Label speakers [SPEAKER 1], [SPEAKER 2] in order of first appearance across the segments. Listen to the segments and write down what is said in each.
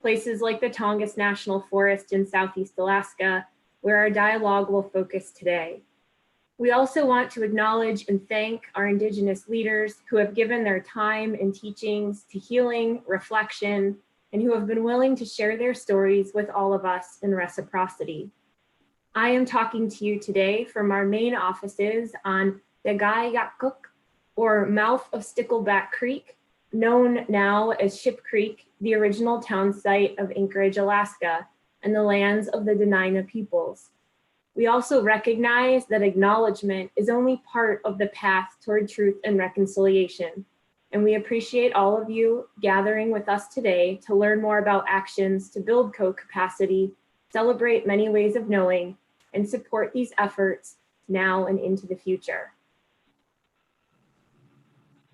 [SPEAKER 1] places like the Tongass National Forest in Southeast Alaska, where our dialogue will focus today. We also want to acknowledge and thank our Indigenous leaders who have given their time and teachings to healing, reflection, and who have been willing to share their stories with all of us in reciprocity. I am talking to you today from our main offices on Dagay Yakuk, or mouth of Stickleback Creek, known now as Ship Creek, the original town site of Anchorage, Alaska, and the lands of the Dena'ina peoples. We also recognize that acknowledgement is only part of the path toward truth and reconciliation. And we appreciate all of you gathering with us today to learn more about actions to build co-capacity, celebrate many ways of knowing, and support these efforts now and into the future.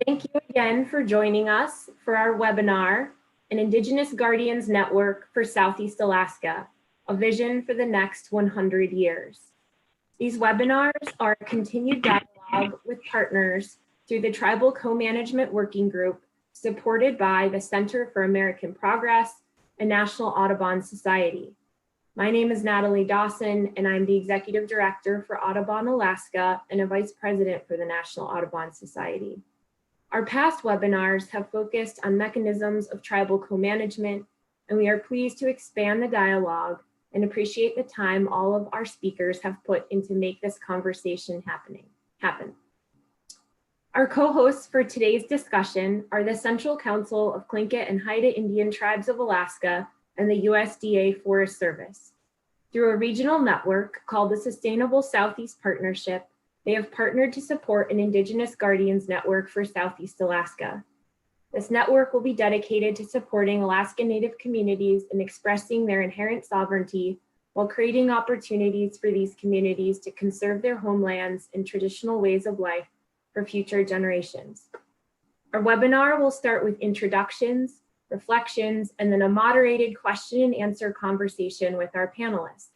[SPEAKER 1] Thank you again for joining us for our webinar, an Indigenous Guardians Network for Southeast Alaska, a vision for the next 100 years. These webinars are a continued dialogue with partners through the Tribal Co-Management Working Group, supported by the Center for American Progress and National Audubon Society. My name is Natalie Dawson, and I'm the Executive Director for Audubon Alaska and a Vice President for the National Audubon Society. Our past webinars have focused on mechanisms of tribal co-management, and we are pleased to expand the dialogue and appreciate the time all of our speakers have put into make this conversation happen. Our co-hosts for today's discussion are the Central Council of Tlingit and Haida Indian Tribes of Alaska and the USDA Forest Service. Through a regional network called the Sustainable Southeast Partnership, they have partnered to support an Indigenous Guardians Network for Southeast Alaska. This network will be dedicated to supporting Alaska Native communities in expressing their inherent sovereignty while creating opportunities for these communities to conserve their homelands and traditional ways of life for future generations. Our webinar will start with introductions, reflections, and then a moderated question and answer conversation with our panelists.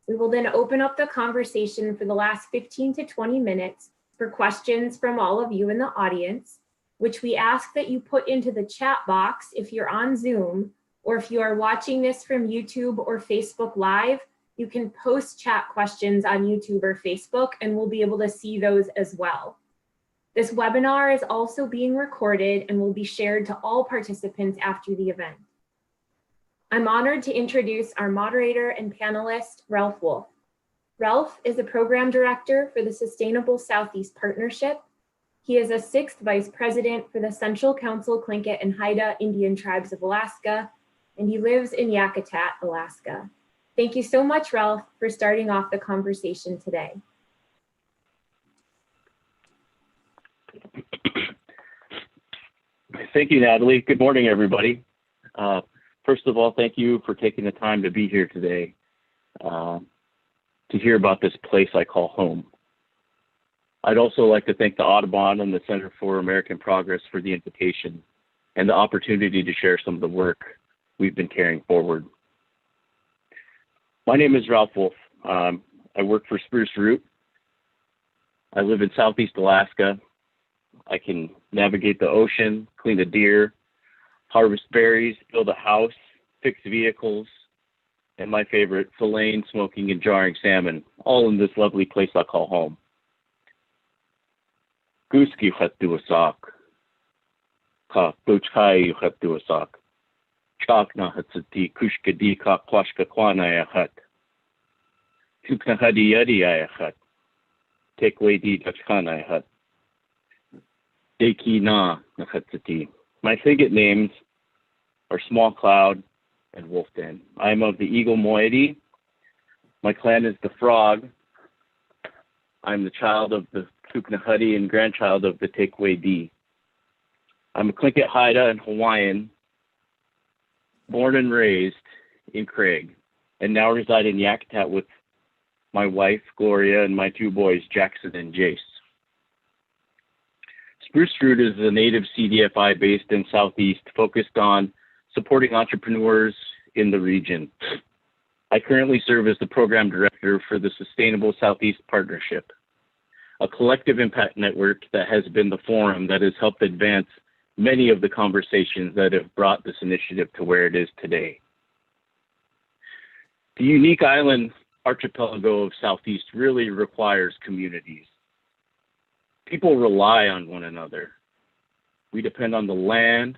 [SPEAKER 1] We will then open up the conversation for the last 15 to 20 minutes for questions from all of you in the audience, which we ask that you put into the chat box if you're on Zoom, or if you are watching this from YouTube or Facebook Live, you can post chat questions on YouTube or Facebook and we'll be able to see those as well. This webinar is also being recorded and will be shared to all participants after the event. I'm honored to introduce our moderator and panelist, Ralph Wolf. Ralph is a program director for the Sustainable Southeast Partnership. He is a 6th Vice President for the Central Council Tlingit and Haida Indian Tribes of Alaska, and he lives in Yakutat, Alaska. Thank you so much, Ralph, for starting off the conversation today.
[SPEAKER 2] Thank you, Natalie. Good morning, everybody. First of all, thank you for taking the time to be here today to hear about this place I call home. I'd also like to thank the Audubon and the Center for American Progress for the invitation and the opportunity to share some of the work we've been carrying forward. My name is Ralph Wolf. I work for Spruce Root. I live in Southeast Alaska. I can navigate the ocean, clean a deer, harvest berries, build a house, fix vehicles, and my favorite, filleting, smoking, and jarring salmon, all in this lovely place I call home. Guski Hatuasak, Ka Buchai Hatuasak, Chakna Hatsati, Kushkadi Ka Plashka Kwana Hat, Tukna Hadi Yadi Ayat, Takeway Di Dachkana Hat, Deki Na Hatsati. My Tlingit names are Small Cloud and Wolf Den. I am of the Eagle moiety. My clan is the Frog. I'm the child of the Kuknahudi and grandchild of the Takeway D. I'm a Tlingit Haida and Hawaiian, born and raised in Craig, and now reside in Yakutat with my wife, Gloria, and my 2 boys, Jackson and Jace. Spruce Root is a native CDFI based in Southeast, focused on supporting entrepreneurs in the region. I currently serve as the program director for the Sustainable Southeast Partnership, a collective impact network that has been the forum that has helped advance many of the conversations that have brought this initiative to where it is today. The unique island archipelago of Southeast really requires communities. People rely on one another. We depend on the land,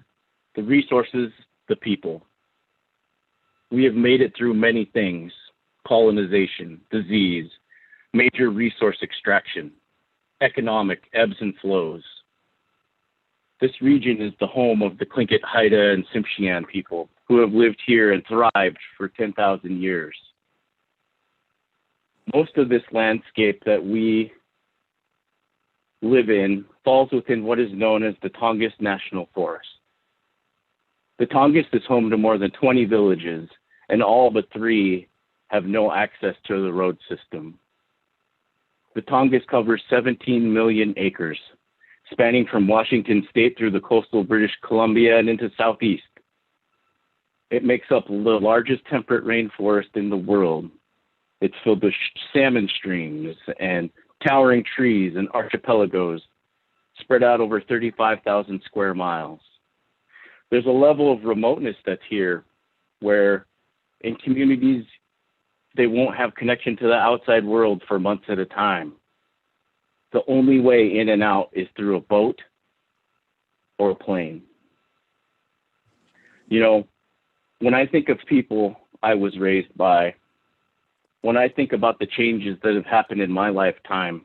[SPEAKER 2] the resources, the people. We have made it through many things: colonization, disease, major resource extraction, economic ebbs and flows. This region is the home of the Tlingit, Haida, and Tsimshian people who have lived here and thrived for 10,000 years. Most of this landscape that we live in falls within what is known as the Tongass National Forest. The Tongass is home to more than 20 villages, and all but 3 have no access to the road system. The Tongass covers 17 million acres, spanning from Washington State through the coastal British Columbia and into Southeast. It makes up the largest temperate rainforest in the world. It's filled with salmon streams and towering trees and archipelagos spread out over 35,000 square miles. There's a level of remoteness that's here where in communities, they won't have connection to the outside world for months at a time. The only way in and out is through a boat or a plane. You know, when I think of people I was raised by, when I think about the changes that have happened in my lifetime,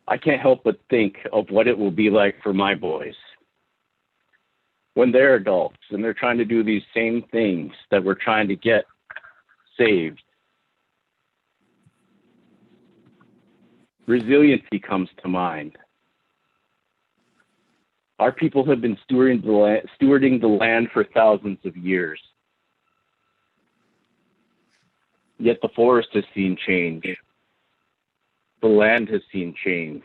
[SPEAKER 2] I can't help but think of what it will be like for my boys when they're adults and they're trying to do these same things that we're trying to get saved. Resiliency comes to mind. Our people have been stewarding the land for thousands of years. Yet the forest has seen change. The land has seen change.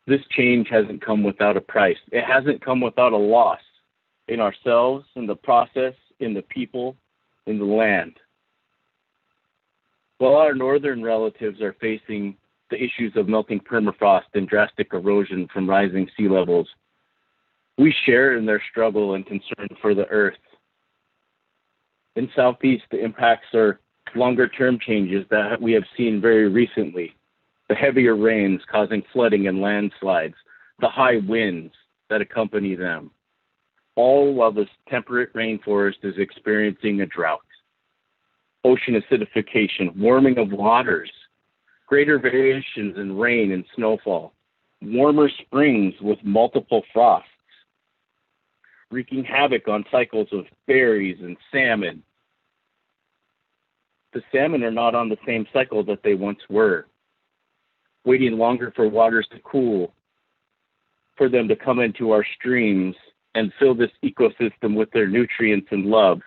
[SPEAKER 2] This change hasn't come without a price. It hasn't come without a loss in ourselves, in the process, in the people, in the land. While our northern relatives are facing the issues of melting permafrost and drastic erosion from rising sea levels, we share in their struggle and concern for the earth. In Southeast, the impacts are longer-term changes that we have seen very recently. The heavier rains causing flooding and landslides, the high winds that accompany them, all while this temperate rainforest is experiencing a drought. Ocean acidification, warming of waters, greater variations in rain and snowfall, warmer springs with multiple frosts, wreaking havoc on cycles of berries and salmon. The salmon are not on the same cycle that they once were, waiting longer for waters to cool, for them to come into our streams and fill this ecosystem with their nutrients and love.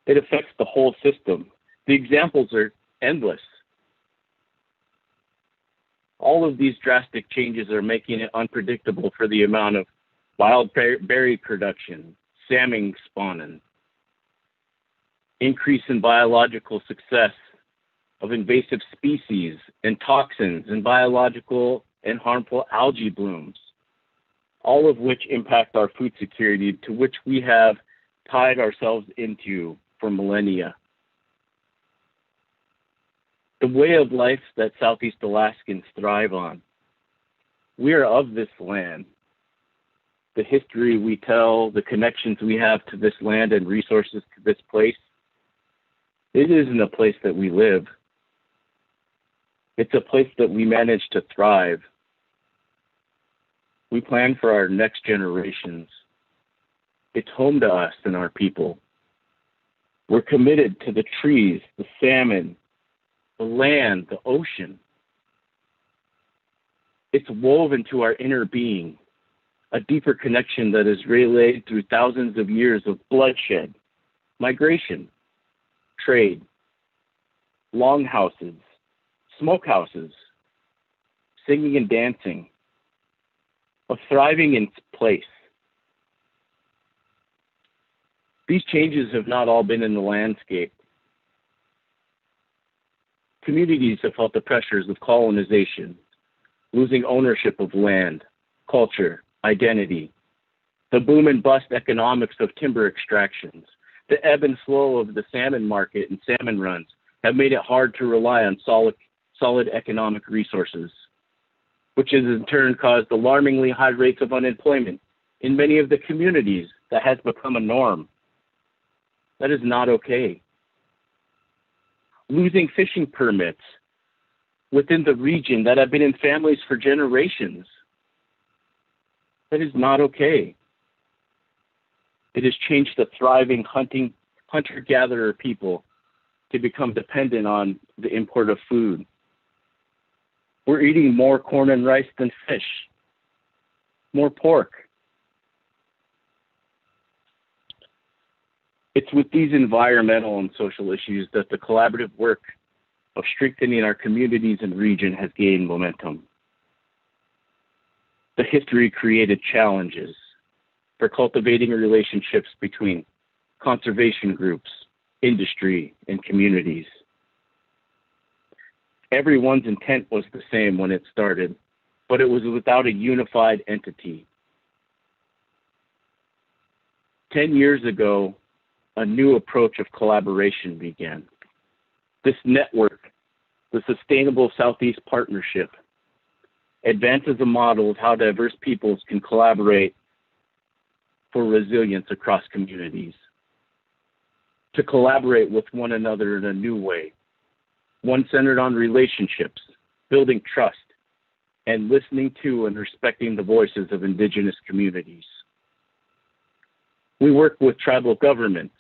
[SPEAKER 2] It affects the whole system. The examples are endless. All of these drastic changes are making it unpredictable for the amount of wild berry production, salmon spawning, increase in biological success of invasive species and toxins and biological and harmful algae blooms, all of which impact our food security, to which we have tied ourselves into for millennia. The way of life that Southeast Alaskans thrive on. We are of this land. The history we tell, the connections we have to this land and resources to this place, it isn't a place that we live. It's a place that we manage to thrive. We plan for our next generations. It's home to us and our people. We're committed to the trees, the salmon, the land, the ocean. It's woven to our inner being, a deeper connection that is relayed through thousands of years of bloodshed, migration, trade, longhouses, smokehouses, singing and dancing, of thriving in place. These changes have not all been in the landscape. Communities have felt the pressures of colonization, losing ownership of land, culture, identity, the boom and bust economics of timber extractions, The ebb and flow of the salmon market and salmon runs have made it hard to rely on solid economic resources, which has in turn caused alarmingly high rates of unemployment in many of the communities that has become a norm. That is not okay. Losing fishing permits within the region that have been in families for generations. That is not okay. It has changed the thriving hunter-gatherer people to become dependent on the import of food. We're eating more corn and rice than fish, more pork. It's with these environmental and social issues that the collaborative work of strengthening our communities and region has gained momentum. The history created challenges for cultivating relationships between conservation groups, industry, and communities. Everyone's intent was the same when it started, but it was without a unified entity. 10 years ago, a new approach of collaboration began. This network, the Sustainable Southeast Partnership, advances a model of how diverse peoples can collaborate for resilience across communities, to collaborate with one another in a new way, one centered on relationships, building trust, and listening to and respecting the voices of Indigenous communities. We work with tribal governments,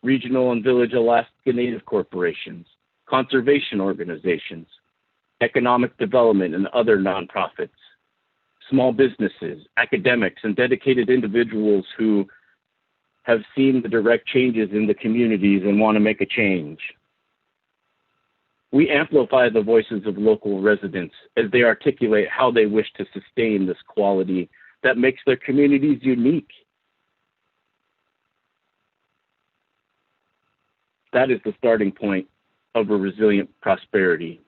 [SPEAKER 2] regional and village Alaska Native corporations, conservation organizations, economic development and other nonprofits, small businesses, academics, and dedicated individuals who have seen the direct changes in the communities and want to make a change. We amplify the voices of local residents as they articulate how they wish to sustain this quality that makes their communities unique. That is the starting point of a resilient prosperity.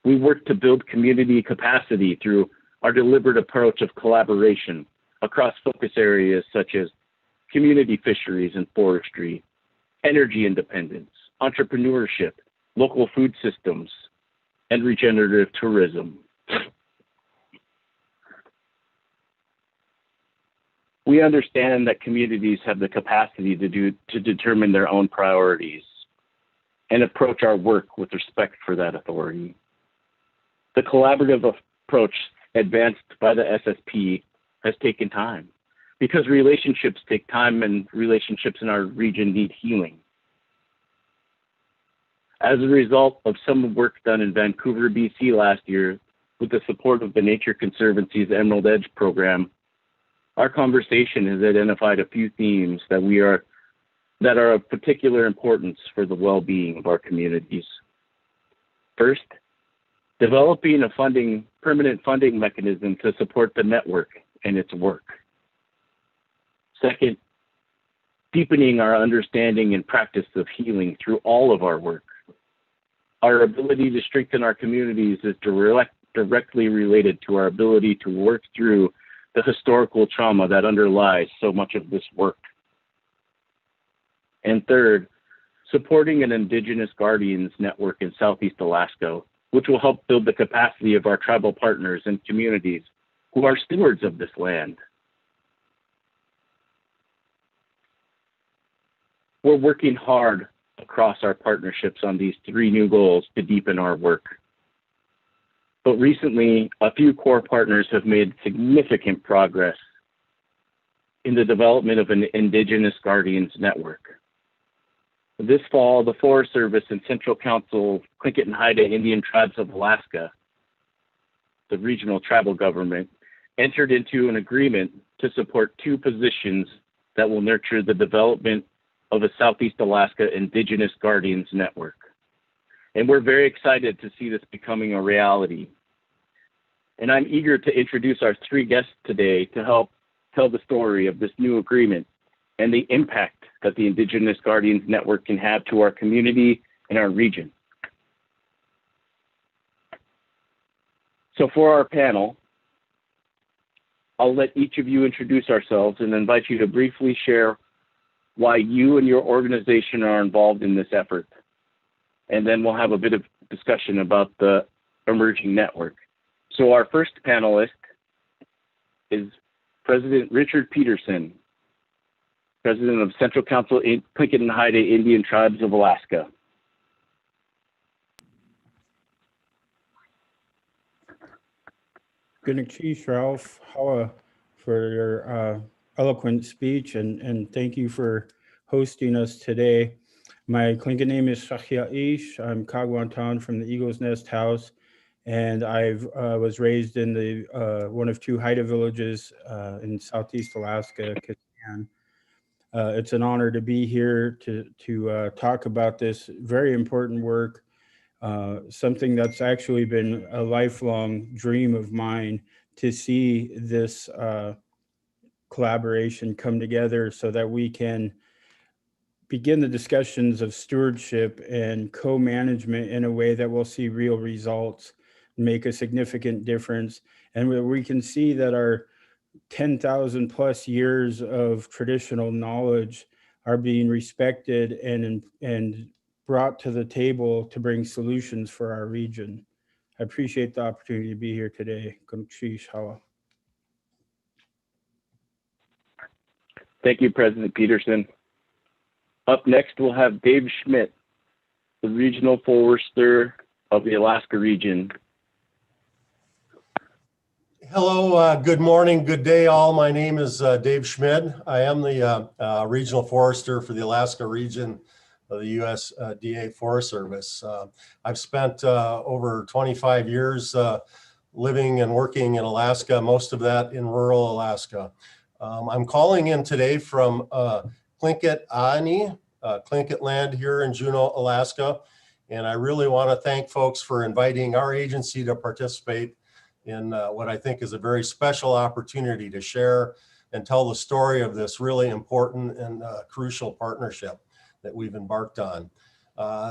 [SPEAKER 2] We work to build community capacity through our deliberate approach of collaboration across focus areas such as community fisheries and forestry, energy independence, entrepreneurship, local food systems, and regenerative tourism. We understand that communities have the capacity to determine their own priorities and approach our work with respect for that authority. The collaborative approach advanced by the SSP has taken time because relationships take time and relationships in our region need healing. As a result of some work done in Vancouver, BC last year with the support of the Nature Conservancy's Emerald Edge program, our conversation has identified a few themes that are of particular importance for the well-being of our communities. First, developing a permanent funding mechanism to support the network and its work. Second, deepening our understanding and practice of healing through all of our work. Our ability to strengthen our communities is directly related to our ability to work through the historical trauma that underlies so much of this work. And third, supporting an Indigenous Guardians Network in Southeast Alaska, which will help build the capacity of our tribal partners and communities who are stewards of this land. We're working hard across our partnerships on these three new goals to deepen our work. But recently, a few core partners have made significant progress in the development of an Indigenous Guardians Network. This fall, the Forest Service and Central Council of Tlingit and Haida Indian Tribes of Alaska, the regional tribal government, entered into an agreement to support two positions that will nurture the development of a Southeast Alaska Indigenous Guardians Network. And we're very excited to see this becoming a reality. And I'm eager to introduce our three guests today to help tell the story of this new agreement and the impact that the Indigenous Guardians Network can have to our community and our region. So for our panel, I'll let each of you introduce ourselves and invite you to briefly share why you and your organization are involved in this effort. And then we'll have a bit of discussion about the emerging network. So our first panelist is President Richard Peterson, President of Central Council Tlingit and Haida Indian Tribes of Alaska.
[SPEAKER 3] Good Ralph Hawa for your eloquent speech, and thank you for hosting us today. My Tlingit name is Shachia Ish. I'm Kagwantan from the Eagle's Nest House, and I was raised in the one of two Haida villages in Southeast Alaska, Kasihan. It's an honor to be here to talk about this very important work. Something that's actually been a lifelong dream of mine, to see this collaboration come together so that we can begin the discussions of stewardship and co-management in a way that will see real results, make a significant difference, and where we can see that our 10,000 plus years of traditional knowledge are being respected and brought to the table to bring solutions for our region. I appreciate the opportunity to be here today.
[SPEAKER 2] Thank you, President Peterson. Up next, we'll have Dave Schmid, the Regional Forester of the Alaska region.
[SPEAKER 4] Hello, good morning, good day all. My name is Dave Schmid. I am the Regional Forester for the Alaska region of the USDA Forest Service. I've spent over 25 years living and working in Alaska, most of that in rural Alaska. I'm calling in today from Tlingit Ani, Tlingit land here in Juneau, Alaska. And I really want to thank folks for inviting our agency to participate in what I think is a very special opportunity to share and tell the story of this really important and crucial partnership that we've embarked on.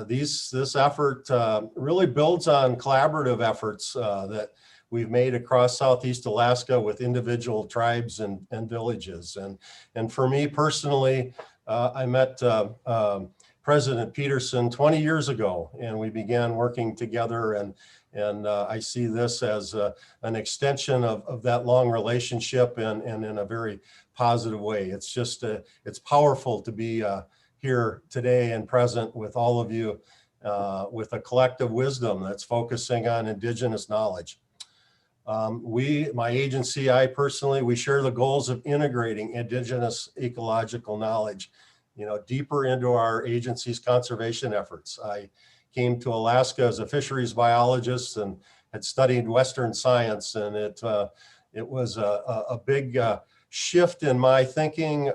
[SPEAKER 4] This effort really builds on collaborative efforts that we've made across Southeast Alaska with individual tribes and villages. And for me personally, I met President Peterson 20 years ago, and we began working together, and I see this as an extension of that long relationship and in a very positive way. It's just, it's powerful to be here today and present with all of you with a collective wisdom that's focusing on Indigenous knowledge. My agency, I personally, we share the goals of integrating Indigenous ecological knowledge, deeper into our agency's conservation efforts. I came to Alaska as a fisheries biologist and had studied Western science, and it was a big shift in my thinking.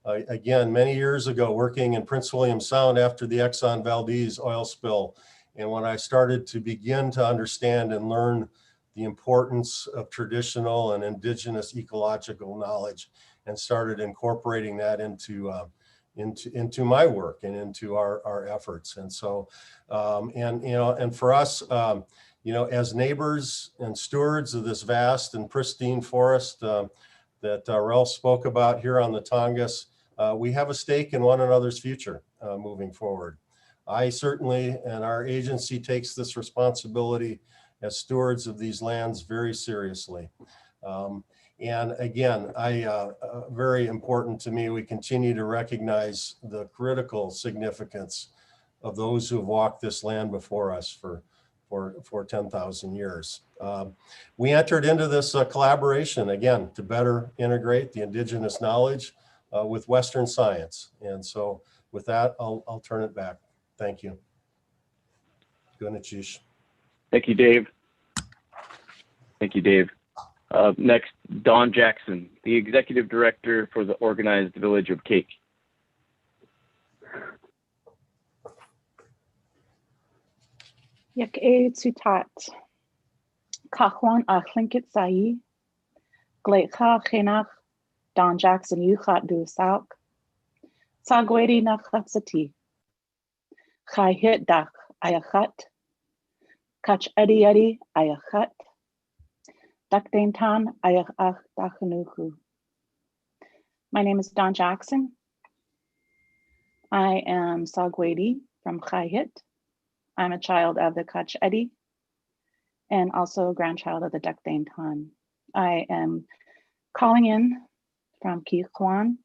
[SPEAKER 4] Again, many years ago, working in Prince William Sound after the Exxon Valdez oil spill, and when I started to begin to understand and learn the importance of traditional and Indigenous ecological knowledge, and started incorporating that into my work and into our efforts. And so, and for us, as neighbors and stewards of this vast and pristine forest that Ralph spoke about here on the Tongass, we have a stake in one another's future moving forward. I certainly, and our agency takes this responsibility as stewards of these lands very seriously. And again, very important to me, we continue to recognize the critical significance of those who have walked this land before us for 10,000 years. We entered into this collaboration, again, to better integrate the Indigenous knowledge with Western science. And so with that, I'll turn it back. Thank you.
[SPEAKER 2] Thank you, Dave. Thank you, Dave. Next, Don Jackson, the Executive Director for the Organized Village of Cake.
[SPEAKER 5] Yak e tutat, Kachwan a Tlingit Sai, Gleitcha Chenach, Don Jackson Yuchat Du Sauk, Sagwedi Nachatsati, Chai Hit Dak Ayachat, Kach Edi Edi Ayachat, Dakdaintan Ayach Dachanuku. My name is Don Jackson. I am Sagwedi from Khayit. I'm a child of the Kach Edi and also a grandchild of the Dekdane Khan. I am calling in from Kikwan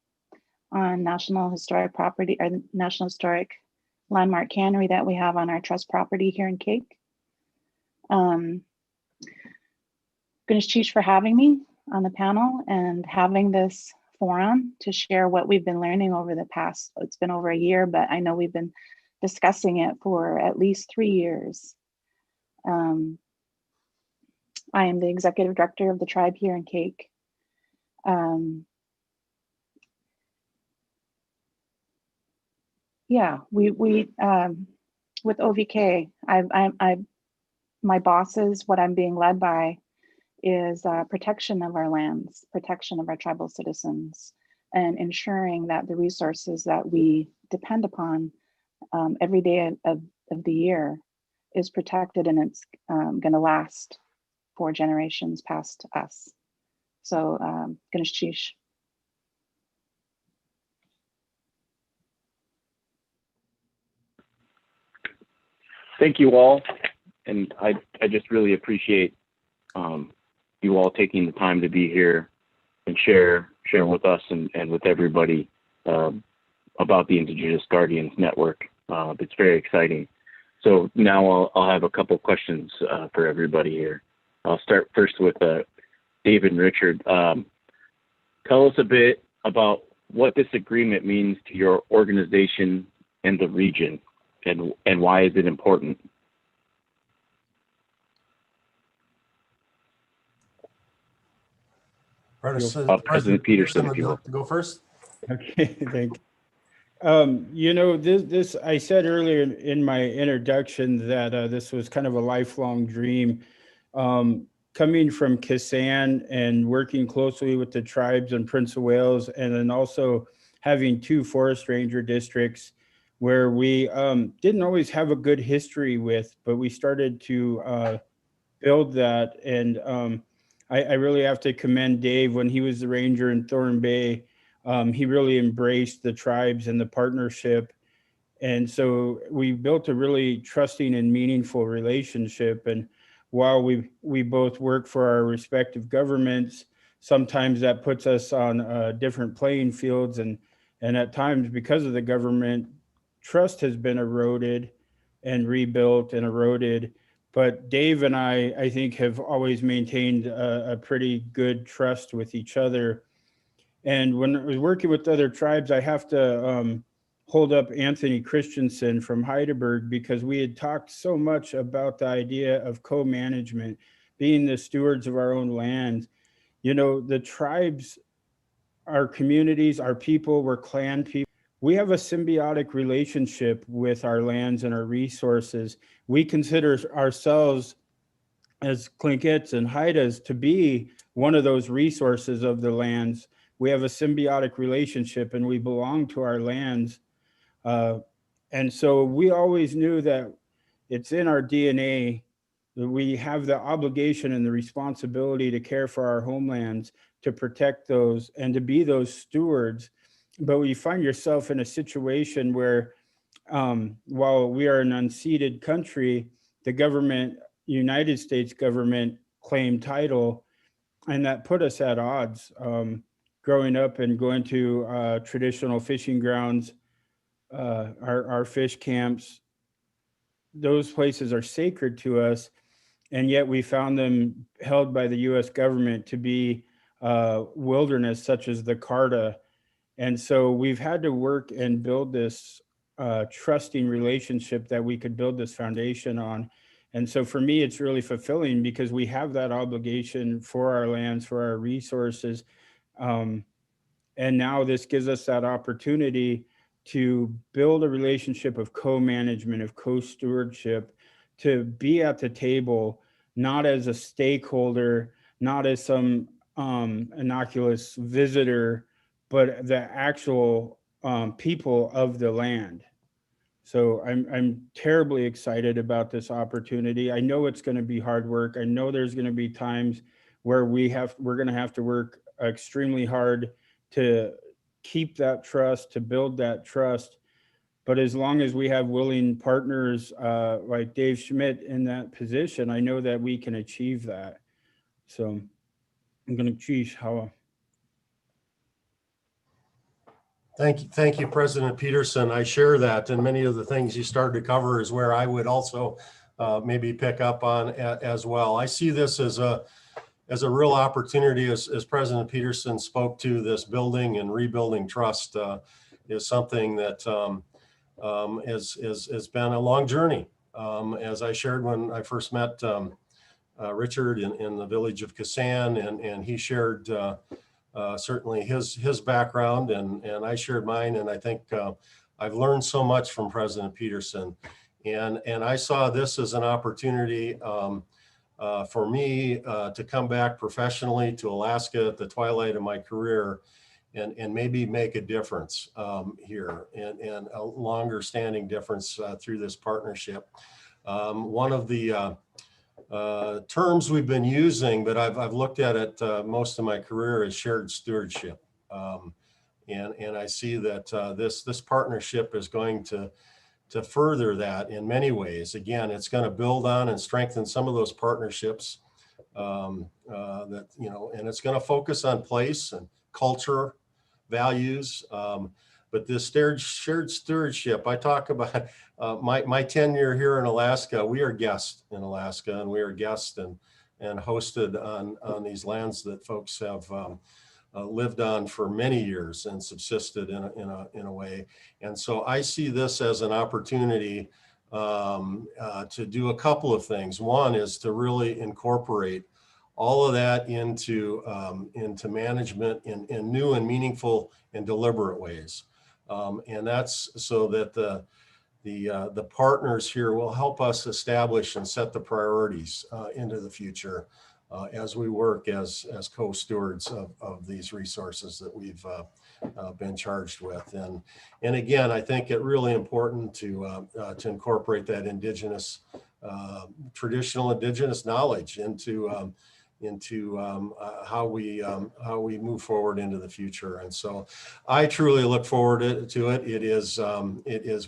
[SPEAKER 5] on National Historic Property or National Historic Landmark Cannery that we have on our trust property here in Cake. Ganesh Chish for having me on the panel and having this forum to share what we've been learning over the past, it's been over a year, but I know we've been discussing it for at least 3 years. I am the executive director of the tribe here in Cake. Yeah, we with OVK, my bosses, what I'm being led by is protection of our lands, protection of our tribal citizens, and ensuring that the resources that we depend upon every day of the year is protected, and it's going to last for generations past us. So, Ganesh Chish.
[SPEAKER 2] Thank you all, and I just really appreciate you all taking the time to be here and share with us and with everybody about the Indigenous Guardians Network. It's very exciting. So now I'll have a couple questions for everybody here. I'll start first with David and Richard. Tell us a bit about what this agreement means to your organization and the region, and why is it important? President Peterson, if you will.
[SPEAKER 4] Go first.
[SPEAKER 3] Okay, thank you. You know, this I said earlier in my introduction that this was kind of a lifelong dream. Coming from Kisan and working closely with the tribes in Prince of Wales, and then also having 2 forest ranger districts where we didn't always have a good history with, but we started to build that. And I really have to commend Dave when he was the ranger in Thorn Bay. He really embraced the tribes and the partnership. And so we built a really trusting and meaningful relationship. And while we both work for our respective governments, sometimes that puts us on different playing fields. And at times, because of the government, trust has been eroded and rebuilt and eroded. But Dave and I think, have always maintained a pretty good trust with each other. And when I was working with other tribes, I have to hold up Anthony Christensen from Heidelberg, because we had talked so much about the idea of co-management, being the stewards of our own land. You know, the tribes, our communities, our people, we're clan people. We have a symbiotic relationship with our lands and our resources. We consider ourselves as Tlingits and Haidas to be one of those resources of the lands. We have a symbiotic relationship and we belong to our lands. And so we always knew that it's in our DNA that we have the obligation and the responsibility to care for our homelands, to protect those, and to be those stewards. But when you find yourself in a situation where, while we are an unceded country, the government, United States government, claimed title, and that put us at odds. Growing up and going to traditional fishing grounds, our fish camps, those places are sacred to us, and yet we found them held by the U.S. government to be wilderness, such as the Carta. And so we've had to work and build this trusting relationship that we could build this foundation on. And so for me, it's really fulfilling, because we have that obligation for our lands, for our resources. And now this gives us that opportunity to build a relationship of co-management, of co-stewardship, to be at the table, not as a stakeholder, not as some innocuous visitor, but the actual people of the land. So I'm terribly excited about this opportunity. I know it's going to be hard work. I know there's going to be times where we're going to have to work extremely hard to keep that trust, to build that trust. But as long as we have willing partners like Dave Schmid in that position, I know that we can achieve that. So I'm going to choose how.
[SPEAKER 4] Thank you, President Peterson. I share that, and many of the things you started to cover is where I would also maybe pick up on as well. I see this as a real opportunity, as President Peterson spoke to. This building and rebuilding trust is something that has been a long journey. As I shared when I first met Richard in the village of Kasan, and he shared certainly his background, and I shared mine, and I think I've learned so much from President Peterson, and I saw this as an opportunity for me to come back professionally to Alaska at the twilight of my career, and maybe make a difference here, and a longer standing difference through this partnership. One of the terms we've been using, but I've looked at it most of my career, is shared stewardship. And I see that this partnership is going to further that in many ways. Again, it's going to build on and strengthen some of those partnerships that, you know, and it's going to focus on place and culture, values. But this shared stewardship, I talk about my tenure here in Alaska. We are guests in Alaska, and we are guests and hosted on these lands that folks have lived on for many years and subsisted in a way. And so I see this as an opportunity to do a couple of things. One is to really incorporate all of that into management in new and meaningful and deliberate ways. And that's so that the partners here will help us establish and set the priorities into the future as we work as co-stewards of these resources that we've been charged with. And again, I think it really important to incorporate that traditional indigenous knowledge into how we move forward into the future. And so I truly look forward to it. It is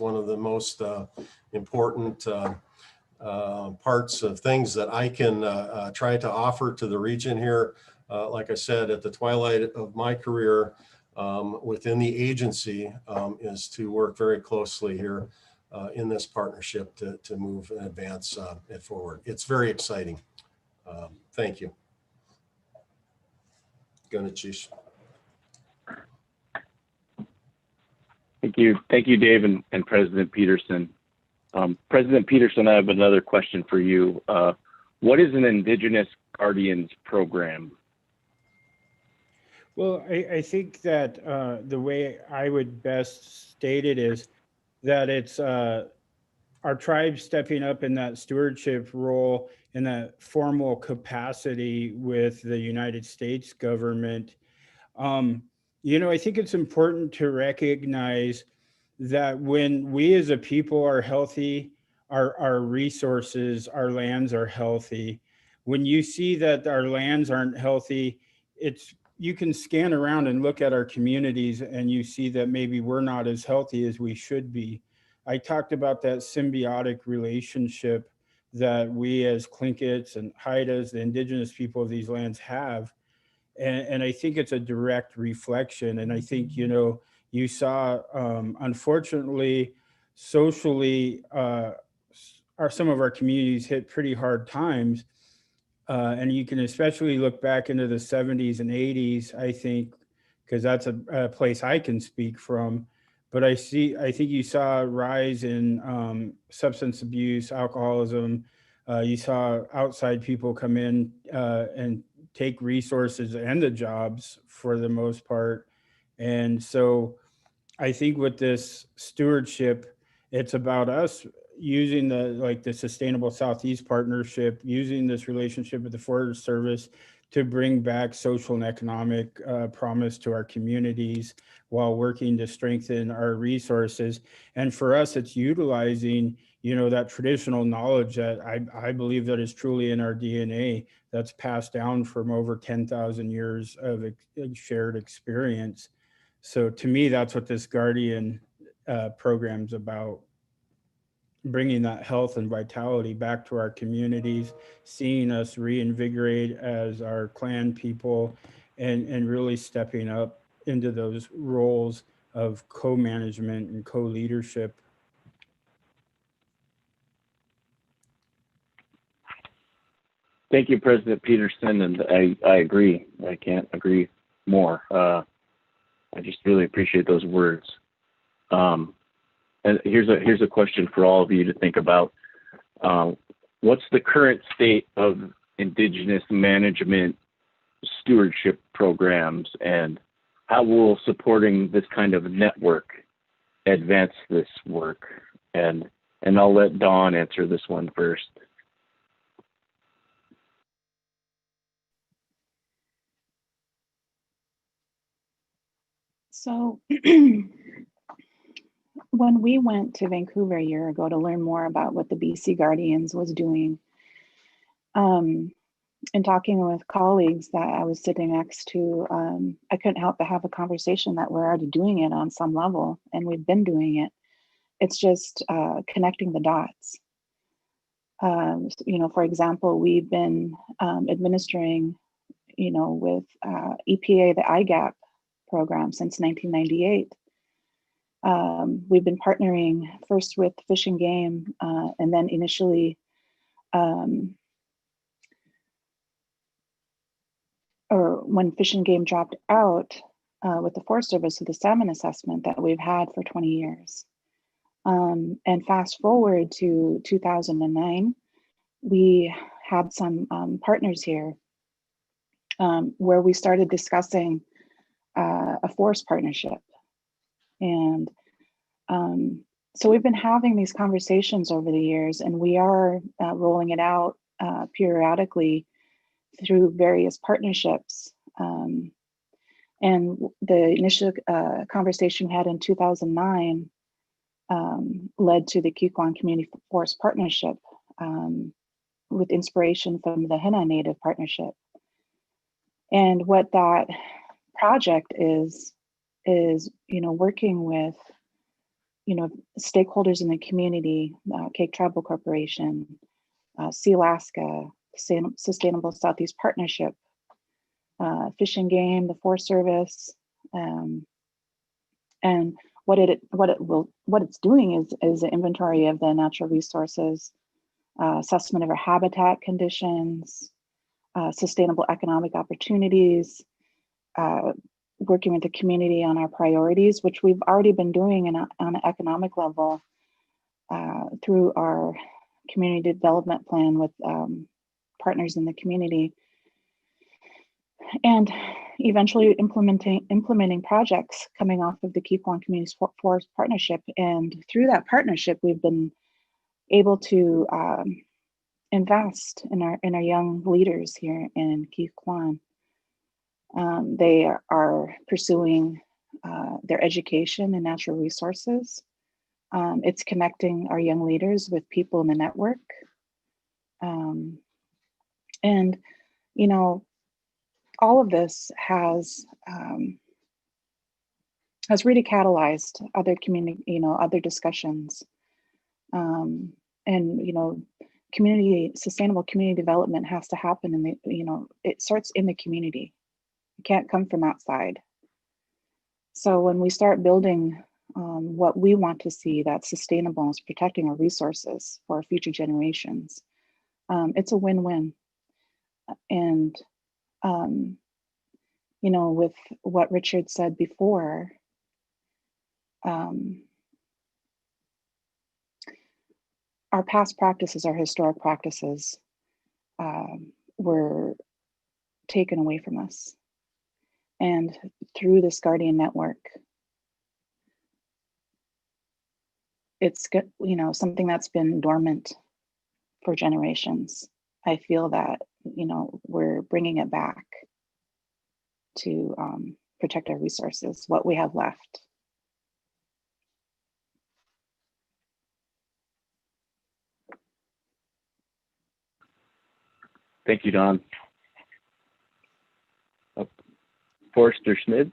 [SPEAKER 4] one of the most important parts of things that I can try to offer to the region here. Like I said, at the twilight of my career within the agency, is to work very closely here in this partnership to move and advance it forward. It's very exciting. Thank you. Chief.
[SPEAKER 2] Thank you, Dave and President Peterson. President Peterson, I have another question for you. What is an Indigenous Guardians program?
[SPEAKER 3] Well, I think that the way I would best state it is that it's our tribe stepping up in that stewardship role in that formal capacity with the United States government. You know, I think it's important to recognize that when we as a people are healthy, our resources, our lands are healthy. When you see that our lands aren't healthy, you can scan around and look at our communities and you see that maybe we're not as healthy as we should be. I talked about that symbiotic relationship that we as Tlingits and Haidas, the indigenous people of these lands, have. And I think it's a direct reflection. And I think, you know, you saw, unfortunately, socially, some of our communities hit pretty hard times. And you can especially look back into the 70s and 80s, I think, because that's a place I can speak from. But I think you saw a rise in substance abuse, alcoholism. You saw outside people come in and take resources and the jobs for the most part. And so I think with this stewardship, it's about us using the Sustainable Southeast Partnership, using this relationship with the Forest Service to bring back social and economic promise to our communities while working to strengthen our resources. And for us, it's utilizing, you know, that traditional knowledge that I believe that is truly in our DNA, that's passed down from over 10,000 years of shared experience. So to me, that's what this Guardian programs about bringing that health and vitality back to our communities, seeing us reinvigorate as our clan people, and really stepping up into those roles of co-management and co-leadership.
[SPEAKER 2] Thank you, President Peterson, and I agree. I can't agree more. I just really appreciate those words. And here's a question for all of you to think about. What's the current state of Indigenous management stewardship programs, and how will supporting this kind of network advance this work? And I'll let Dawn answer this one first.
[SPEAKER 5] So when we went to Vancouver a year ago to learn more about what the BC Guardians was doing, and talking with colleagues that I was sitting next to, I couldn't help but have a conversation that we're already doing it on some level, and we've been doing it. It's just connecting the dots. For example, we've been administering, with EPA, the IGAP program since 1998. We've been partnering first with Fish and Game, and then initially, or when Fish and Game dropped out with the Forest Service with the salmon assessment that we've had for 20 years. And fast forward to 2009, we had some partners here where we started discussing a forest partnership. And so we've been having these conversations over the years, and we are rolling it out periodically through various partnerships. And the initial conversation we had in 2009 led to the Kikwan Community Forest Partnership with inspiration from the Hina Native Partnership. And what that project is working with stakeholders in the community, Cake Tribal Corporation, Sea Alaska, Sustainable Southeast Partnership, Fish and Game, the Forest Service, and what it's doing is an inventory of the natural resources, assessment of our habitat conditions, sustainable economic opportunities, working with the community on our priorities, which we've already been doing on an economic level through our community development plan with partners in the community, and eventually implementing projects coming off of the Kikwan Community Forest Partnership. And through that partnership, we've been able to invest in our young leaders here in Kikwan. They are pursuing their education in natural resources. It's connecting our young leaders with people in the network. And, all of this has really catalyzed other other discussions. And, sustainable community development has to happen in it starts in the community. It can't come from outside. So when we start building what we want to see that's sustainable, is protecting our resources for our future generations, it's a win-win. And with what Richard said before, our past practices, our historic practices, were taken away from us. And through this Guardian Network, it's something that's been dormant for generations. I feel that we're bringing it back to protect our resources, what we have left.
[SPEAKER 2] Thank you, Don. Forrester Schmid,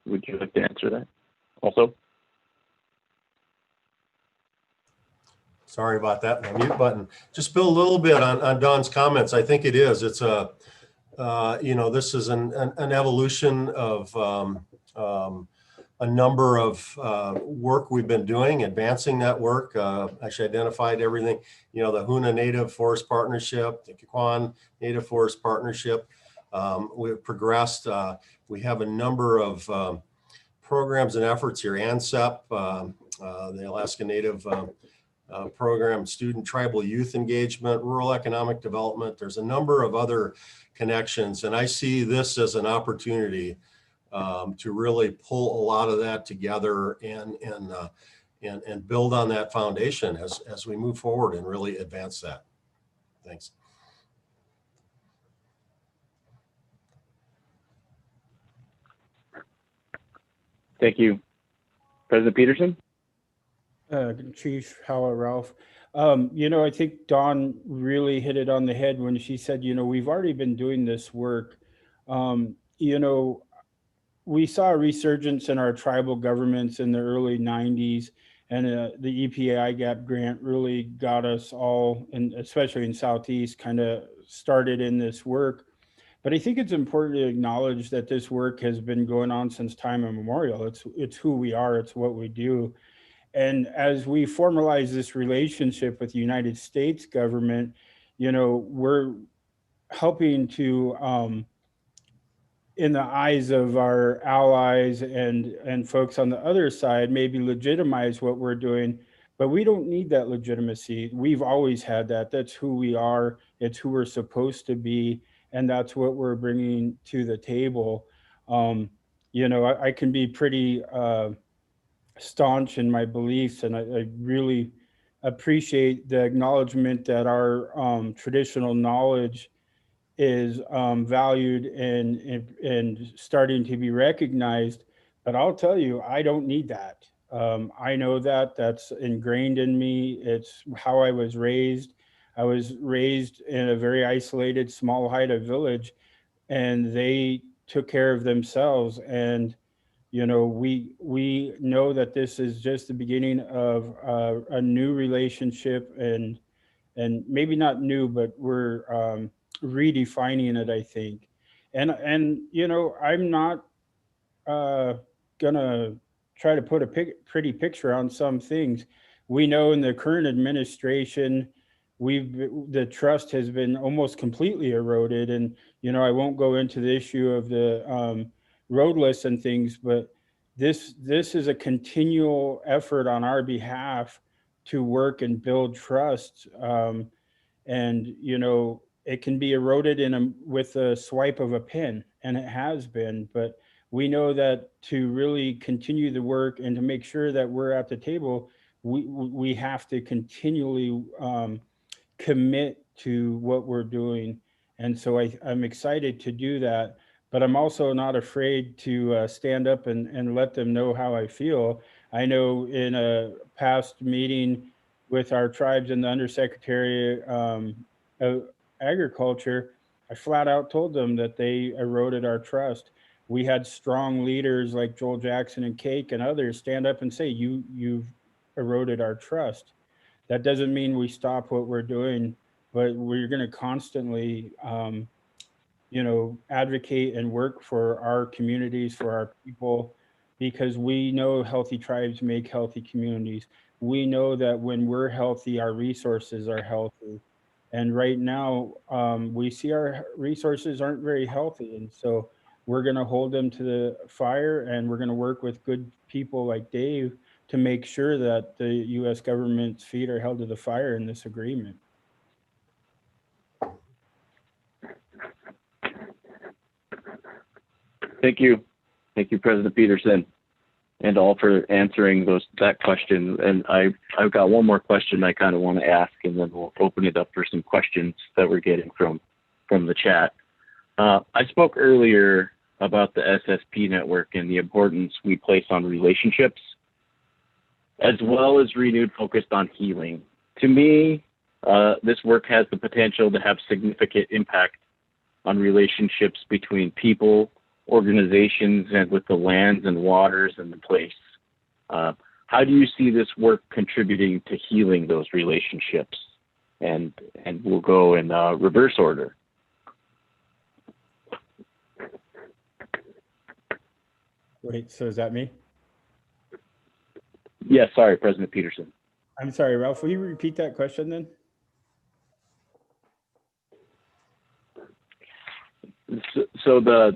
[SPEAKER 2] would you like to answer that also?
[SPEAKER 4] Sorry about that, my mute button. Just build a little bit on Don's comments. I think it is. It's a, this is an evolution of a number of work we've been doing, advancing that work. Actually identified everything, the Huna Native Forest Partnership, the Kikwan Native Forest Partnership. We've progressed. We have a number of programs and efforts here. ANSEP, the Alaska Native program, student tribal youth engagement, rural economic development. There's a number of other connections, and I see this as an opportunity to really pull a lot of that together and build on that foundation as we move forward and really advance that. Thanks.
[SPEAKER 2] Thank you. President Peterson?
[SPEAKER 3] Chief, how Ralph? I think Dawn really hit it on the head when she said, we've already been doing this work. We saw a resurgence in our tribal governments in the early 90s, and the EPA IGAP grant really got us all, and especially in Southeast, kind of started in this work. But I think it's important to acknowledge that this work has been going on since time immemorial. It's who we are, it's what we do. And as we formalize this relationship with the United States government, we're helping to, in the eyes of our allies and folks on the other side, maybe legitimize what we're doing, but we don't need that legitimacy. We've always had that. That's who we are. It's who we're supposed to be. And that's what we're bringing to the table. I can be pretty staunch in my beliefs, and I really appreciate the acknowledgement that our traditional knowledge is valued and starting to be recognized. But I'll tell you, I don't need that. I know that's ingrained in me. It's how I was raised. I was raised in a very isolated small Haida village, and they took care of themselves. And we know that this is just the beginning of a new relationship, and maybe not new, but we're redefining it, I think. And I'm not gonna try to put a pretty picture on some things. We know in the current administration, the trust has been almost completely eroded. And I won't go into the issue of the roadless and things, but this is a continual effort on our behalf to work and build trust. And it can be eroded with a swipe of a pen, and it has been. But we know that to really continue the work and to make sure that we're at the table, we have to continually commit to what we're doing. And so I'm excited to do that, but I'm also not afraid to stand up and let them know how I feel. I know in a past meeting with our tribes and the Undersecretary of Agriculture, I flat out told them that they eroded our trust. We had strong leaders like Joel Jackson and Cake and others stand up and say, you've eroded our trust. That doesn't mean we stop what we're doing, but we're going to constantly, advocate and work for our communities, for our people, because we know healthy tribes make healthy communities. We know that when we're healthy, our resources are healthy. And right now, we see our resources aren't very healthy. And so we're going to hold them to the fire, and we're going to work with good people like Dave to make sure that the U.S. government's feet are held to the fire in this agreement.
[SPEAKER 2] Thank you. Thank you, President Peterson, and all for answering that question. And I've got one more question I kind of want to ask, and then we'll open it up for some questions that we're getting from the chat. I spoke earlier about the SSP network and the importance we place on relationships, as well as renewed focus on healing. To me, this work has the potential to have significant impact on relationships between people, organizations, and with the lands and waters and the place. how do you see this work contributing to healing those relationships? And we'll go in reverse order.
[SPEAKER 3] Wait, so is that me?
[SPEAKER 2] Yes, sorry, President Peterson.
[SPEAKER 3] I'm sorry, Ralph, will you repeat that question then?
[SPEAKER 2] So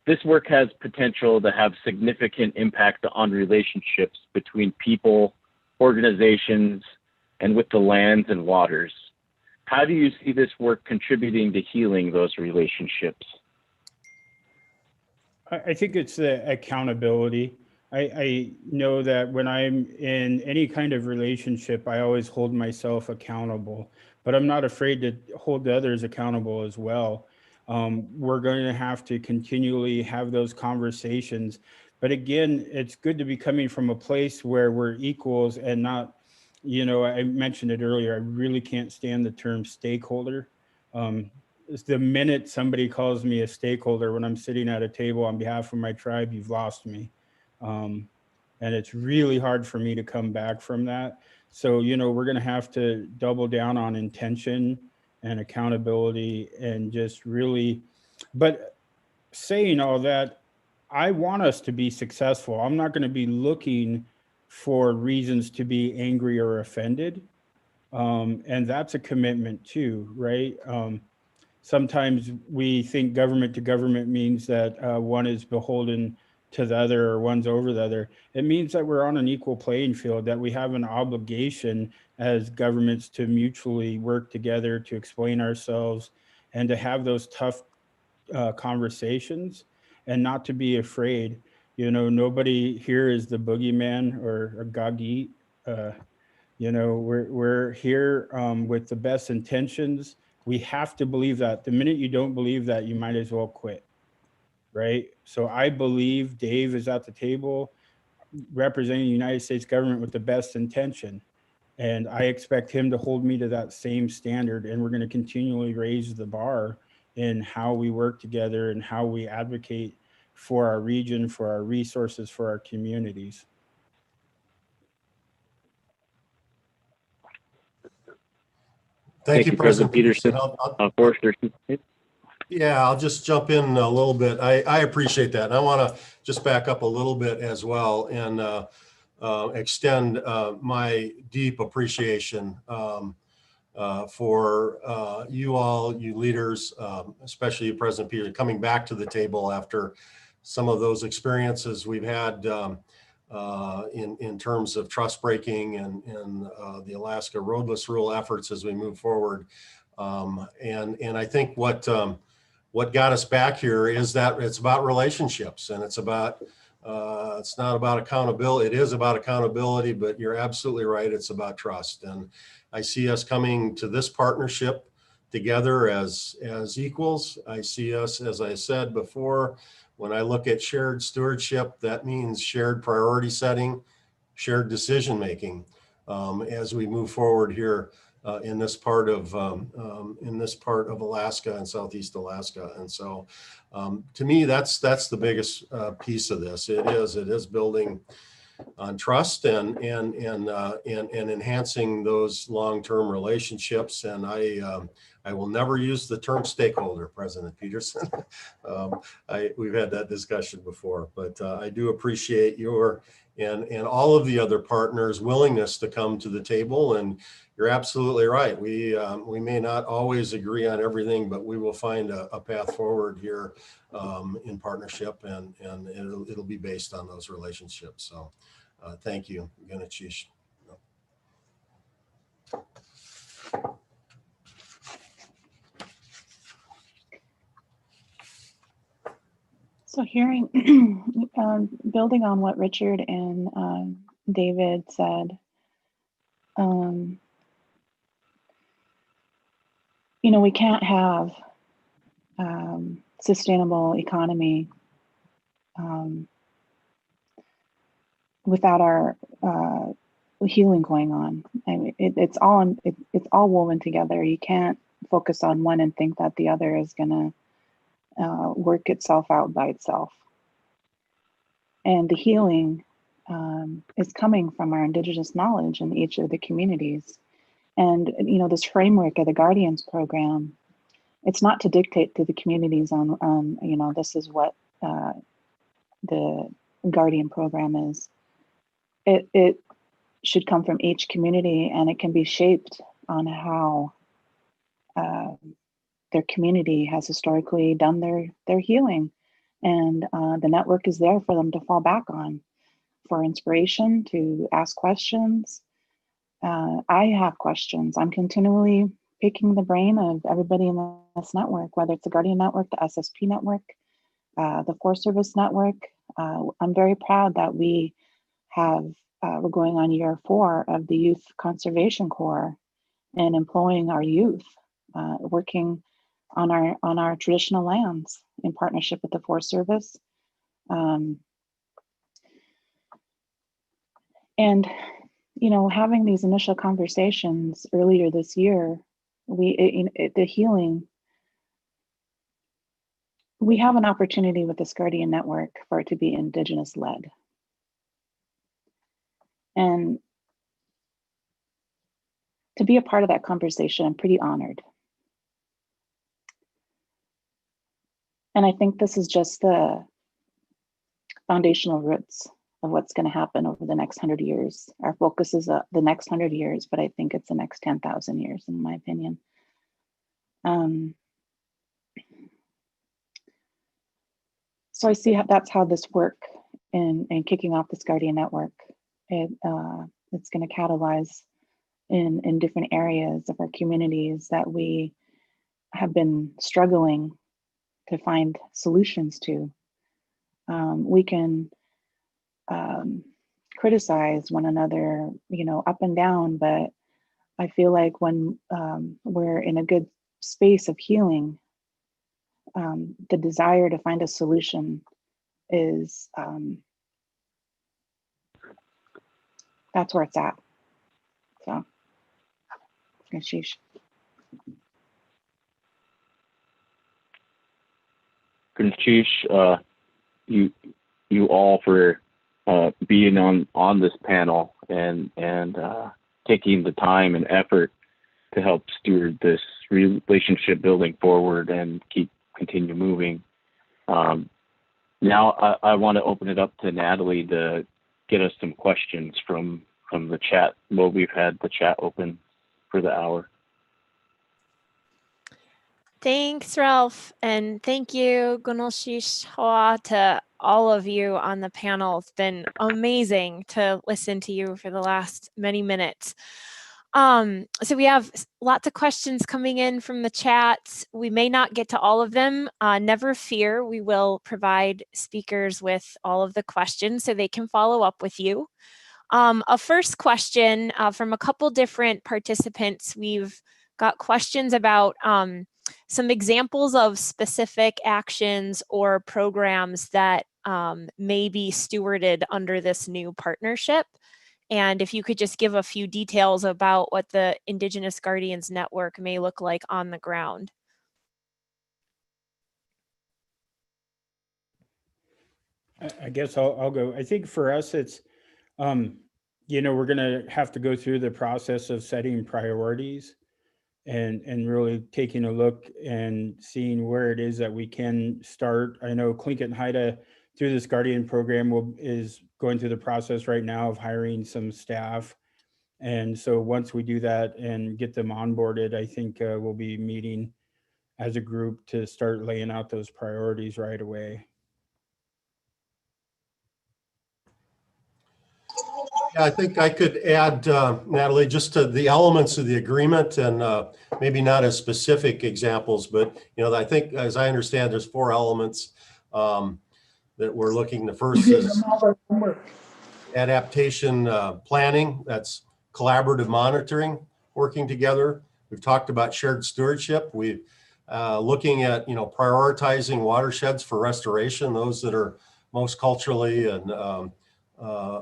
[SPEAKER 2] this work has potential to have significant impact on relationships between people, organizations, and with the lands and waters. How do you see this work contributing to healing those relationships?
[SPEAKER 3] I think it's the accountability. I know that when I'm in any kind of relationship, I always hold myself accountable, but I'm not afraid to hold the others accountable as well. We're going to have to continually have those conversations. But again, it's good to be coming from a place where we're equals and not, you know, I mentioned it earlier, I really can't stand the term stakeholder. It's the minute somebody calls me a stakeholder when I'm sitting at a table on behalf of my tribe, you've lost me. And it's really hard for me to come back from that. So, you know, we're going to have to double down on intention and accountability and just really, but saying all that, I want us to be successful. I'm not going to be looking for reasons to be angry or offended. And that's a commitment too, right? Sometimes we think government to government means that one is beholden to the other or one's over the other. It means that we're on an equal playing field, that we have an obligation as governments to mutually work together, to explain ourselves, and to have those tough conversations and not to be afraid. You know, nobody here is the boogeyman or a Gagi. You know, we're here with the best intentions. We have to believe that. The minute you don't believe that, you might as well quit, right? So I believe Dave is at the table representing the United States government with the best intention. And I expect him to hold me to that same standard. And we're going to continually raise the bar in how we work together and how we advocate for our region, for our resources, for our communities.
[SPEAKER 4] Thank you, President Peterson.
[SPEAKER 2] Forester.
[SPEAKER 4] Yeah, I'll just jump in a little bit. I appreciate that. And I want to just back up a little bit as well and extend my deep appreciation for you all, you leaders, especially you, President Peterson, coming back to the table after some of those experiences we've had in terms of trust breaking and the Alaska roadless rule efforts as we move forward. And I think what got us back here is that it's about relationships, and it's about it's not about accountability. It is about accountability, but you're absolutely right. It's about trust. And I see us coming to this partnership together as equals. I see us, as I said before, when I look at shared stewardship, that means shared priority setting, shared decision making as we move forward here in this part of Alaska and Southeast Alaska. And so, to me, that's the biggest piece of this. It is building on trust and enhancing those long-term relationships. And I will never use the term stakeholder, President Peterson. We've had that discussion before, but I do appreciate your and all of the other partners' willingness to come to the table. And you're absolutely right. We may not always agree on everything, but we will find a path forward here in partnership, and it'll be based on those relationships. So thank you, Ganachish.
[SPEAKER 5] So hearing, building on what Richard and David said, you know, we can't have sustainable economy without our healing going on. I mean, it's all woven together. You can't focus on one and think that the other is gonna work itself out by itself. And the healing is coming from our Indigenous knowledge in each of the communities. And, you know, this framework of the Guardians program, it's not to dictate to the communities on you know, this is what the Guardian program is. It should come from each community, and it can be shaped on how their community has historically done their healing. And the network is there for them to fall back on for inspiration, to ask questions. I have questions. I'm continually picking the brain of everybody in this network, whether it's the Guardian Network, the SSP Network, the Forest Service Network. I'm very proud that we have, we're going on year 4 of the Youth Conservation Corps and employing our youth, working on our traditional lands in partnership with the Forest Service. And, you know, having these initial conversations earlier this year, the healing, we have an opportunity with this Guardian Network for it to be Indigenous led. And to be a part of that conversation, I'm pretty honored. And I think this is just the foundational roots of what's going to happen over the next 100 years. Our focus is the next 100 years, but I think it's the next 10,000 years, in my opinion. So I see how that's how this work in kicking off this Guardian Network. It's going to catalyze in different areas of our communities that we have been struggling to find solutions to. We can criticize one another, you know, up and down, but I feel like when we're in a good space of healing, the desire to find a solution is, that's where it's at. So, sheesh.
[SPEAKER 2] Conshish, you all for being on this panel and taking the time and effort to help steward this relationship building forward and continue moving. Now I want to open it up to Natalie to get us some questions from the chat. Well, we've had the chat open for the hour.
[SPEAKER 6] Thanks, Ralph, and thank you, Gunoshish Hoa, to all of you on the panel. It's been amazing to listen to you for the last many minutes. So we have lots of questions coming in from the chat. We may not get to all of them. Never fear, we will provide speakers with all of the questions so they can follow up with you. A first question from a couple different participants. We've got questions about some examples of specific actions or programs that may be stewarded under this new partnership. And if you could just give a few details about what the Indigenous Guardians Network may look like on the ground.
[SPEAKER 3] I guess I'll go. I think for us, it's, you know, we're going to have to go through the process of setting priorities and really taking a look and seeing where it is that we can start. I know Tlingit and Haida through this Guardian program is going through the process right now of hiring some staff. And so once we do that and get them onboarded, I think we'll be meeting as a group to start laying out those priorities right away.
[SPEAKER 4] Yeah, I think I could add, Natalie, just to the elements of the agreement, and maybe not as specific examples, but you know, I think, as I understand, there's 4 elements that we're looking. The first is adaptation planning. That's collaborative monitoring, working together. We've talked about shared stewardship. We're looking at, you know, prioritizing watersheds for restoration, those that are most culturally and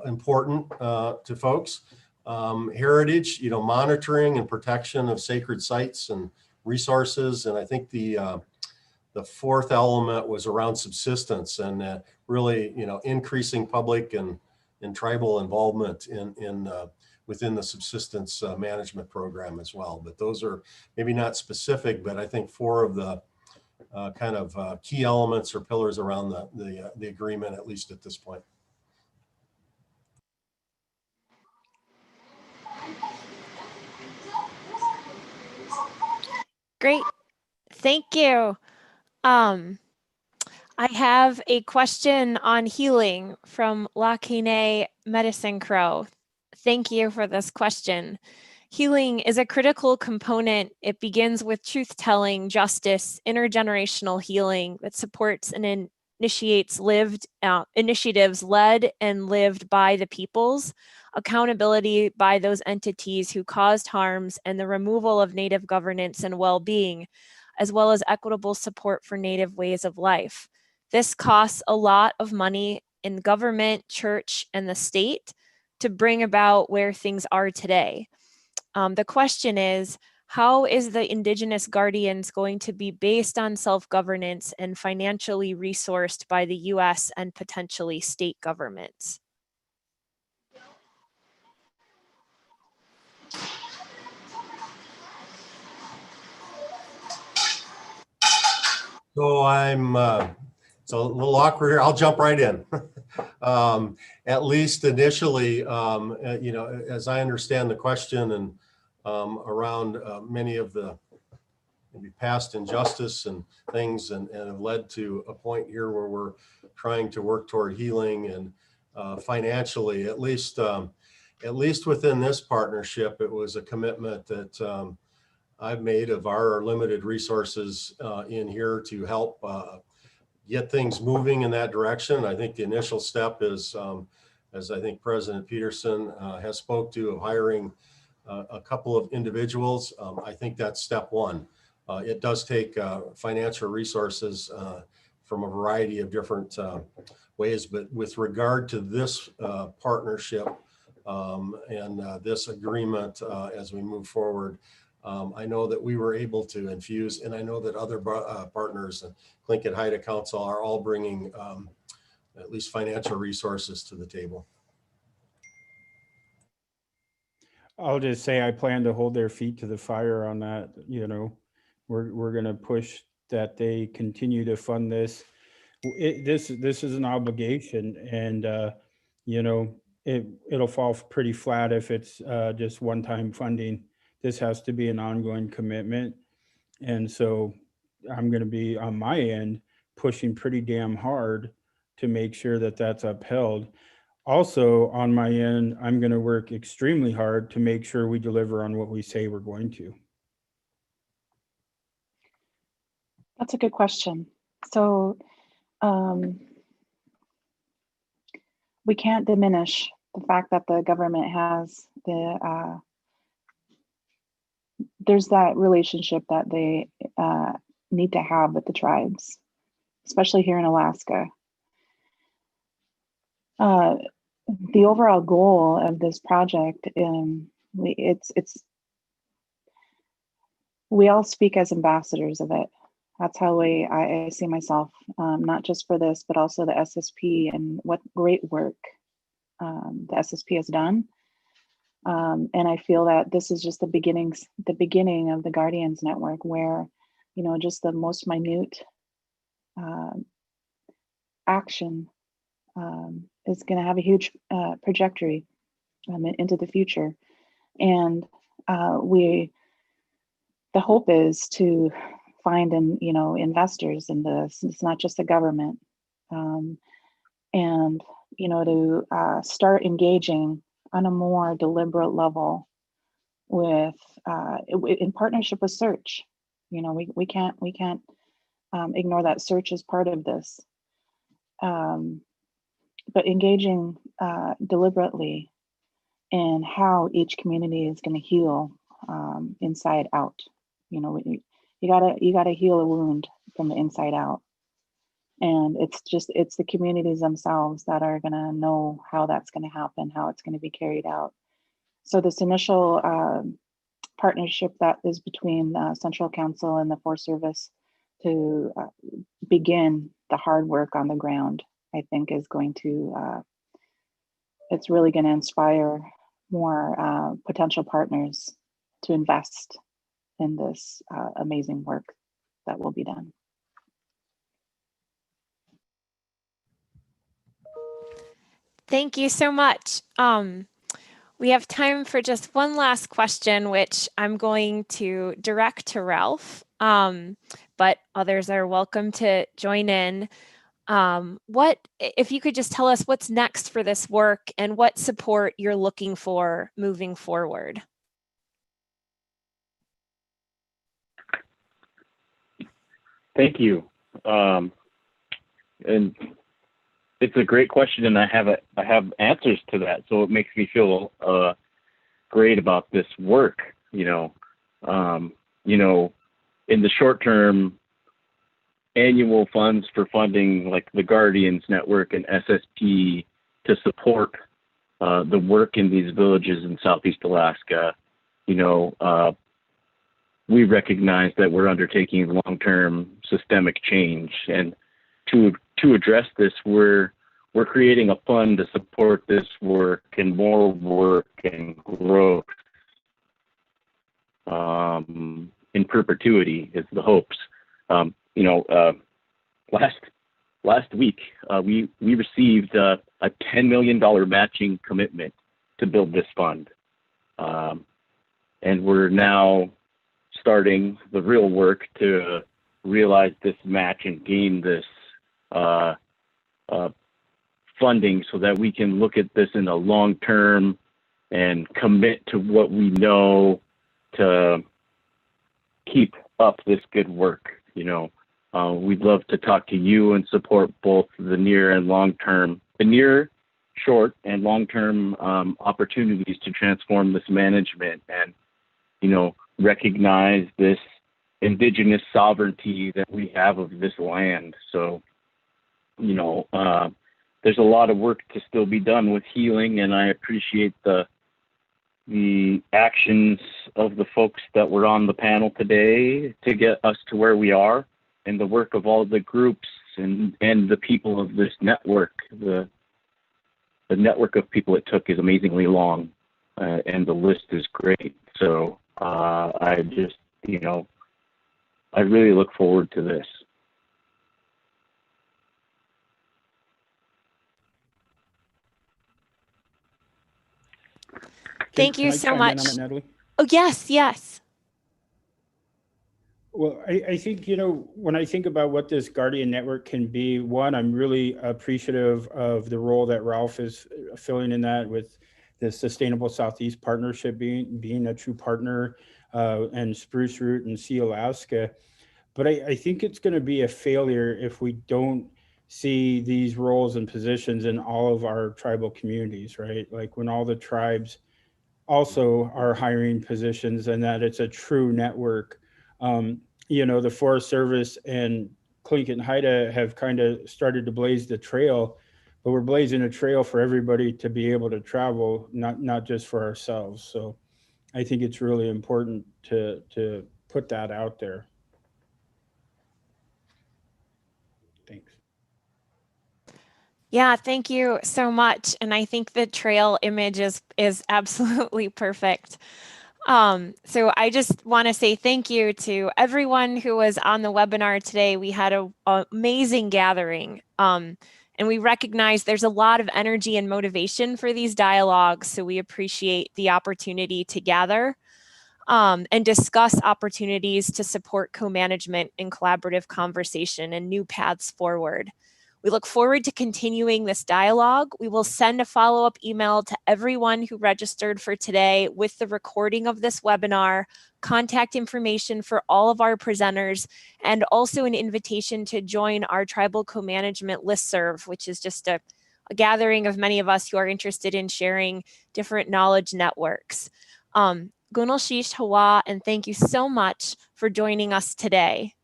[SPEAKER 4] important to folks. Heritage, you know, monitoring and protection of sacred sites and resources. And I think the 4th element was around subsistence and really, you know, increasing public and tribal involvement within the subsistence management program as well. But those are maybe not specific, but I think 4 of the kind of key elements or pillars around the agreement, at least at this point.
[SPEAKER 6] Great. Thank you. I have a question on healing from Lakine Medicine Crow. Thank you for this question. Healing is a critical component. It begins with truth-telling, justice, intergenerational healing that supports and initiates initiatives led and lived by the peoples, accountability by those entities who caused harms, and the removal of Native governance and well-being, as well as equitable support for Native ways of life. This costs a lot of money in government, church, and the state to bring about where things are today. The question is, how is the Indigenous Guardians going to be based on self-governance and financially resourced by the US and potentially state governments?
[SPEAKER 4] So it's a little awkward here. I'll jump right in. At least initially, as I understand the question and around many of the maybe past injustice and things and have led to a point here where we're trying to work toward healing and financially, at least within this partnership, it was a commitment that I've made of our limited resources in here to help get things moving in that direction. I think the initial step is, as I think President Peterson has spoke to, of hiring a couple of individuals. I think that's step 1. It does take financial resources from a variety of different ways, but with regard to this partnership and this agreement as we move forward, I know that we were able to infuse, and I know that other partners, Tlingit and Haida Council, are all bringing at least financial resources to the table.
[SPEAKER 3] I'll just say I plan to hold their feet to the fire on that. We're going to push that they continue to fund this. This is an obligation, and it'll fall pretty flat if it's just one-time funding. This has to be an ongoing commitment. And so I'm going to be on my end pushing pretty damn hard to make sure that that's upheld. Also on my end, I'm going to work extremely hard to make sure we deliver on what we say we're going to.
[SPEAKER 5] That's a good question. So we can't diminish the fact that the government has there's that relationship that they need to have with the tribes, especially here in Alaska. The overall goal of this project, we all speak as ambassadors of it. That's how I see myself, not just for this, but also the SSP and what great work the SSP has done. And I feel that this is just the beginning of the Guardians Network, where, just the most minute action is going to have a huge trajectory into the future. And the hope is to find investors in this. It's not just the government, and to start engaging on a more deliberate level with in partnership with search. We can't ignore that search is part of this, but engaging deliberately in how each community is going to heal inside out. You gotta heal a wound from the inside out, and it's the communities themselves that are going to know how that's going to happen, how it's going to be carried out. So this initial partnership that is between Central Council and the Forest Service to begin the hard work on the ground, I think is going to it's really going to inspire more potential partners to invest in this amazing work that will be done.
[SPEAKER 6] Thank you so much. We have time for just one last question, which I'm going to direct to Ralph, but others are welcome to join in. If you could just tell us what's next for this work and what support you're looking for moving forward.
[SPEAKER 2] Thank you. And it's a great question, and I have answers to that. So it makes me feel great about this work. In the short term, annual funds for funding like the Guardians Network and SSP to support the work in these villages in Southeast Alaska. We recognize that we're undertaking long-term systemic change, and to address this, we're creating a fund to support this work and more work and growth in perpetuity is the hopes. Last week we received a $10 million matching commitment to build this fund, and we're now starting the real work to realize this match and gain this funding so that we can look at this in the long term and commit to what we know to keep up this good work. We'd love to talk to you and support both the near and long term, the near, short, and long term opportunities to transform this management and, recognize this Indigenous sovereignty that we have of this land. So, there's a lot of work to still be done with healing, and I appreciate the actions of the folks that were on the panel today to get us to where we are, and the work of all the groups and the people of this network. The network of people it took is amazingly long, and the list is great. So I just, I really look forward to this.
[SPEAKER 6] Thank you
[SPEAKER 3] Can I
[SPEAKER 6] so
[SPEAKER 3] chime in
[SPEAKER 6] much.
[SPEAKER 3] on it, Natalie?
[SPEAKER 6] Oh, yes.
[SPEAKER 3] Well, I think, when I think about what this Guardian Network can be, one, I'm really appreciative of the role that Ralph is filling in that with the Sustainable Southeast Partnership being a true partner, and Spruce Root and Sea Alaska. But I think it's going to be a failure if we don't see these roles and positions in all of our tribal communities, right? Like when all the tribes also are hiring positions, and that it's a true network. The Forest Service and Tlingit and Haida have kind of started to blaze the trail, but we're blazing a trail for everybody to be able to travel, not just for ourselves. So I think it's really important to put that out there. Thanks.
[SPEAKER 6] Yeah, thank you so much. And I think the trail image is absolutely perfect. So I just want to say thank you to everyone who was on the webinar today. We had an amazing gathering, and we recognize there's a lot of energy and motivation for these dialogues. So we appreciate the opportunity to gather and discuss opportunities to support co-management and collaborative conversation and new paths forward. We look forward to continuing this dialogue. We will send a follow-up email to everyone who registered for today with the recording of this webinar, contact information for all of our presenters, and also an invitation to join our tribal co-management listserv, which is just a gathering of many of us who are interested in sharing different knowledge networks. Gunal Shish Hawa, and thank you so much for joining us today.